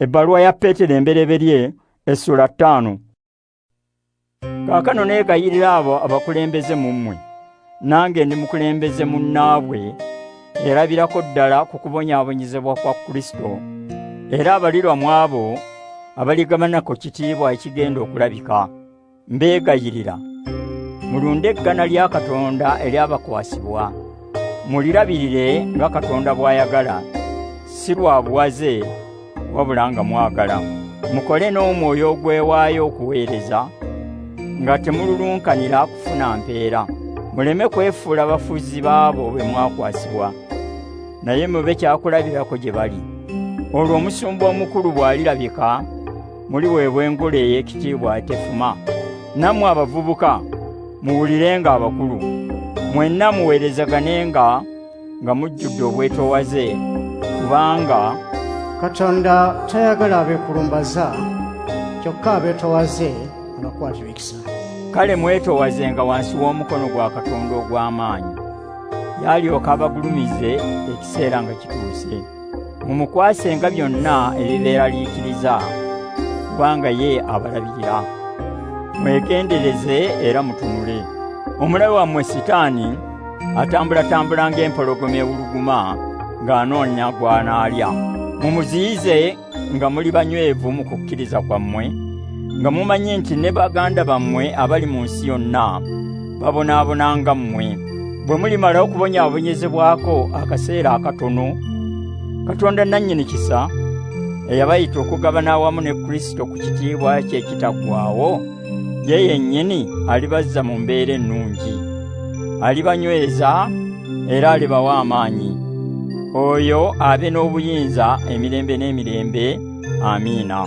Ebbaluwa ya Peetero embereberye essula 5. Kaakano neegayirira abo abakulembeze mu mmwe, nange ndi mukulembeze munnaabwe, erabirako ddala ku kubonyaabonyezebwa kwa Kristo, era abalirwa mu abo abaligabanako kitiibwa ekigenda okulabika. Mbeegayirira mulunde eggana lya Katonda eryabakwasibwa, mulirabirire nga Katonda bw'ayagala, si lwa buwaze wabula nga mwagala. Mukole n'omwoyo ogwewaayo okuweereza, nga temululunkanira kufuna mpeera. Muleme kwefuula bafuzi baabo bwe mwakwasibwa, naye mube kyakulabirako gye bali. Olwo omusumba omukulu bw'alirabika, muliweebwa engule ey'ekitiibwa etefuma. Nammwe abavubuka muwulirenga abakulu, mwenna muweerezaganenga nga mujjudde obwetoowaze, kubanga Katonda tayagala abeekulumbaza, kyokka abeetoowaze abakwatirwa ekisa. Kale mwetoowazenga wansi w'omukono gwa Katonda ogw'amaanyi, yalyoka abagulumize ekiseera nga kituuse. Mumukwasenga byonna ebibeeraliikiriza, kubanga ye abalabirira. Mwegendereze era mutunule. Omulabe wammwe Sitaani atambulatambula ng'empologoma ewuluguma ng'anoonya gw'anaalya. Mumuziyize nga muli banywevu mu kukkiriza kwammwe, nga mumanyi nti ne baganda bammwe abali mu nsi yonna babonaabona nga mmwe. Bwe mulimala okubonyaabonyezebwako akaseera akatono, Katonda nannyini kisa eyabayita okugabana awamu ne Kristo ku kitiibwa kye ekitaggwaawo, ye yennyini alibazza mu mbeera ennungi, alibanyweza era alibawa amaanyi. Oyo abe n'obuyinza emirembe n'emirembe. Amiina.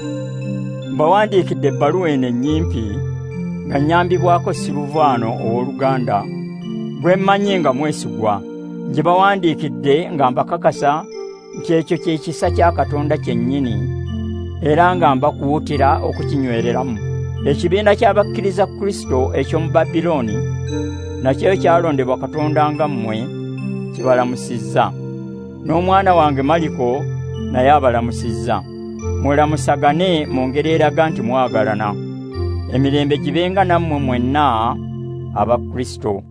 Mbawandiikidde ebbaluwa eno ennyimpi nga nnyambibwako Siruvaano ow'oluganda, gwe mmanyi nga mwesigwa. Gye bawandiikidde nga mbakakasa nti ekyo kye kisa kya Katonda kyennyini, era nga mbakuutira okukinywereramu. Ekibiina ky'abakkiriza Kristo eky'omu Babilooni nakyo kyalondebwa Katonda nga mmwe kibalamusizza. N'omwana wange Maliko naye abalamusizza. Mwelamusagane mu ngeri eraga nti mwagalana. Emirembe gibenga nammwe mwenna aba Kristo.